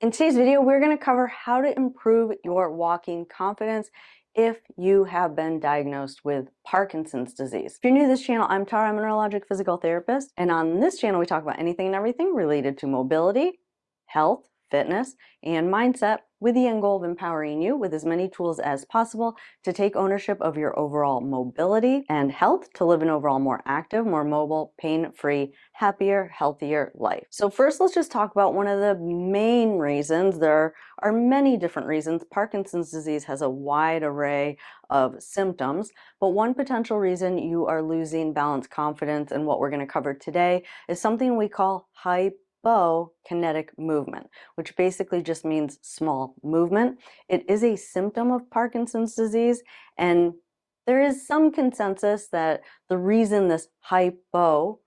In today's video, we're going to cover how to improve your walking confidence if you have been diagnosed with Parkinson's disease. If you're new to this channel, I'm Tara, I'm a neurologic physical therapist, and on this channel we talk about anything and everything related to mobility, health, fitness, and mindset, with the end goal of empowering you with as many tools as possible to take ownership of your overall mobility and health, to live an overall more active, more mobile, pain-free, happier, healthier life. So first, let's just talk about one of the main reasons. There are many different reasons. Parkinson's disease has a wide array of symptoms, but one potential reason you are losing balance, confidence, and what we're going to cover today is something we call hypokinetic movement, which basically just means small movement. It is a symptom of Parkinson's disease, and there is some consensus that the reason this hypokinetic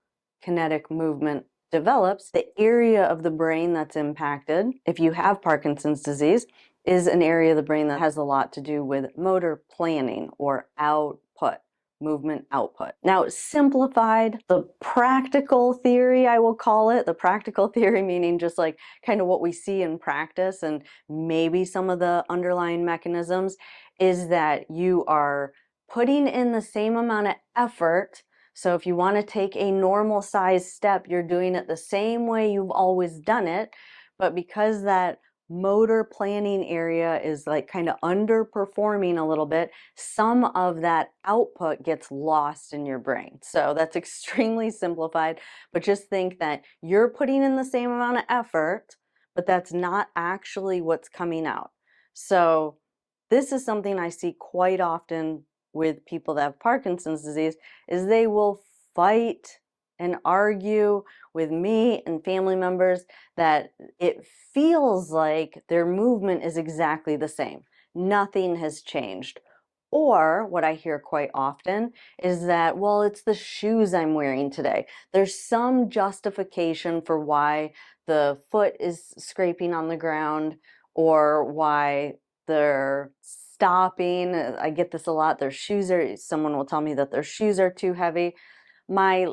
movement develops, the area of the brain that's impacted if you have Parkinson's disease is an area of the brain that has a lot to do with motor planning or output. Movement output. Now, simplified, the practical theory, I will call it, the practical theory meaning just like kind of what we see in practice and maybe some of the underlying mechanisms, is that you are putting in the same amount of effort. So if you want to take a normal size step, you're doing it the same way you've always done it, but because that motor planning area is like kind of underperforming a little bit, some of that output gets lost in your brain. So that's extremely simplified, but just think that you're putting in the same amount of effort, but that's not actually what's coming out. So this is something I see quite often with people that have Parkinson's disease, is they will fight and argue with me and family members that it feels like their movement is exactly the same. Nothing has changed. Or what I hear quite often is that, well, it's the shoes I'm wearing today. There's some justification for why the foot is scraping on the ground or why they're stopping. I get this a lot. Someone will tell me that their shoes are too heavy. My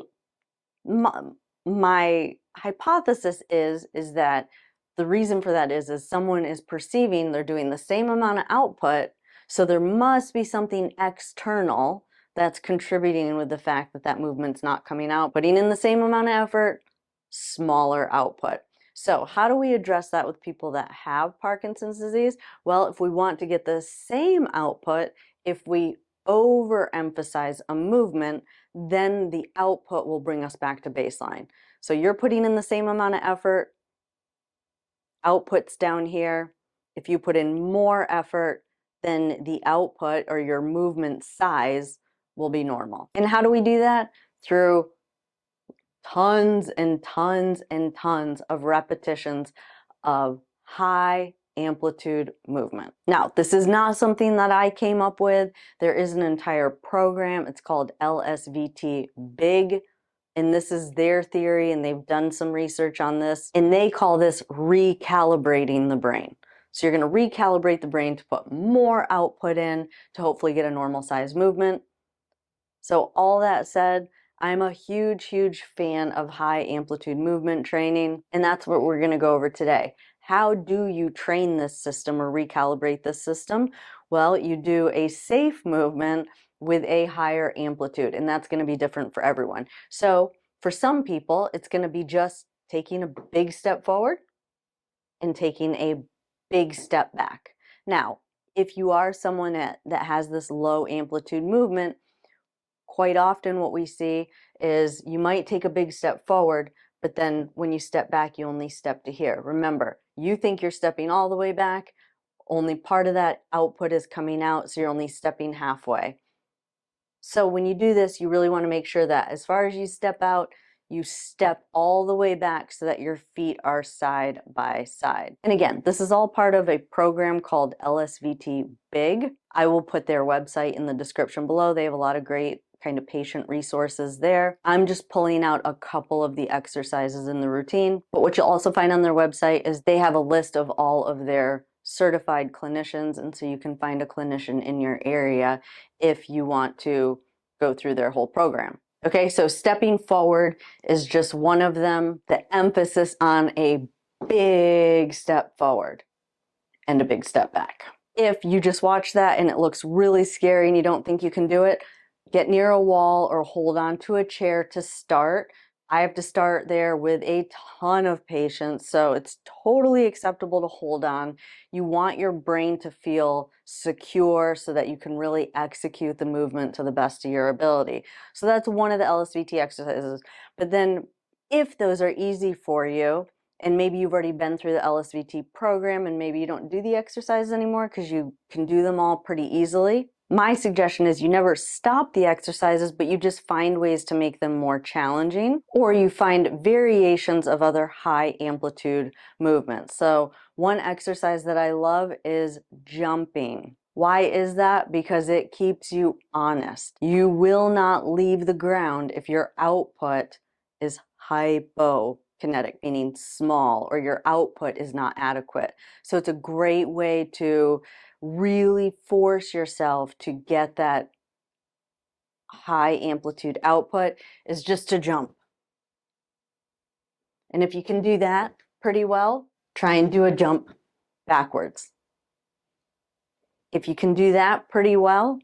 hypothesis is that the reason for that is someone is perceiving they're doing the same amount of output, so there must be something external that's contributing with the fact that that movement's not coming out. Putting in the same amount of effort, smaller output. So how do we address that with people that have Parkinson's disease? Well, if we want to get the same output, if we overemphasize a movement, then the output will bring us back to baseline. So you're putting in the same amount of effort, output's down here. If you put in more effort, then the output or your movement size will be normal. And how do we do that? Through tons and tons and tons of repetitions of high amplitude movement. Now, this is not something that I came up with. There is an entire program. It's called LSVT Big, and this is their theory, and they've done some research on this, and they call this recalibrating the brain. So you're going to recalibrate the brain to put more output in to hopefully get a normal size movement. So all that said, I'm a huge, huge fan of high amplitude movement training, and that's what we're going to go over today. How do you train this system or recalibrate this system? Well, you do a safe movement with a higher amplitude, and that's going to be different for everyone. So for some people, it's going to be just taking a big step forward and taking a big step back. Now, if you are someone that has this low amplitude movement, quite often what we see is you might take a big step forward, but then when you step back, you only step to here. Remember, you think you're stepping all the way back, only part of that output is coming out, so you're only stepping halfway. So when you do this, you really want to make sure that as far as you step out, you step all the way back so that your feet are side by side. And again, this is all part of a program called LSVT Big. I will put their website in the description below. They have a lot of great kind of patient resources there. I'm just pulling out a couple of the exercises in the routine, but what you'll also find on their website is they have a list of all of their certified clinicians, and so you can find a clinician in your area if you want to go through their whole program. Okay, so stepping forward is just one of them. The emphasis on a big step forward and a big step back. If you just watch that and it looks really scary and you don't think you can do it, get near a wall or hold on to a chair to start. I have to start there with a ton of patients, so it's totally acceptable to hold on. You want your brain to feel secure so that you can really execute the movement to the best of your ability. So that's one of the LSVT exercises. But then if those are easy for you, and maybe you've already been through the LSVT program and maybe you don't do the exercises anymore because you can do them all pretty easily, my suggestion is you never stop the exercises, but you just find ways to make them more challenging, or you find variations of other high amplitude movements. So one exercise that I love is jumping. Why is that? Because it keeps you honest. You will not leave the ground if your output is hypokinetic, meaning small, or your output is not adequate. So it's a great way to really force yourself to get that high amplitude output is just to jump. And if you can do that pretty well, try and do a jump backwards. If you can do that pretty well,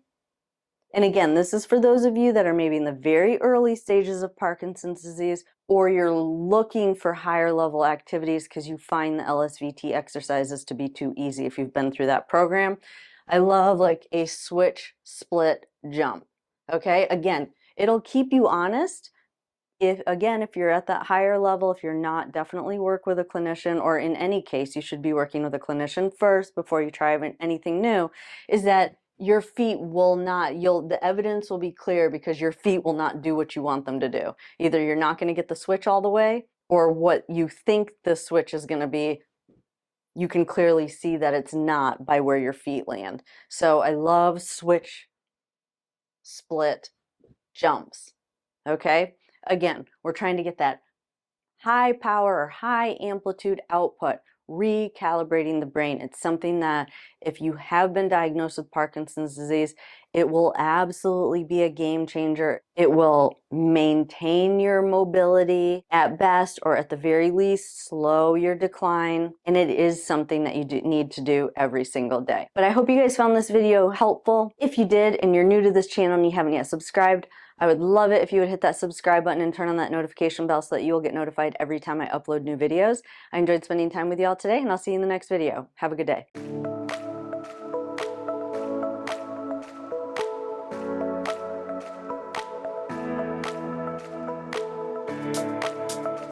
and again, this is for those of you that are maybe in the very early stages of Parkinson's disease, or you're looking for higher level activities because you find the LSVT exercises to be too easy if you've been through that program. I love like a switch, split, jump. Okay, again, it'll keep you honest. If you're at that higher level, if you're not, definitely work with a clinician, or in any case, you should be working with a clinician first before you try anything new, is that your feet will not, the evidence will be clear because your feet will not do what you want them to do. Either you're not going to get the switch all the way, or what you think the switch is going to be, you can clearly see that it's not by where your feet land. So I love switch, split, jumps. Okay? Again, we're trying to get that high power or high amplitude output, recalibrating the brain. It's something that if you have been diagnosed with Parkinson's disease, it will absolutely be a game changer. It will maintain your mobility at best, or at the very least, slow your decline. And it is something that you need to do every single day. But I hope you guys found this video helpful. If you did, and you're new to this channel and you haven't yet subscribed, I would love it if you would hit that subscribe button and turn on that notification bell so that you'll get notified every time I upload new videos. I enjoyed spending time with y'all today, and I'll see you in the next video. Have a good day.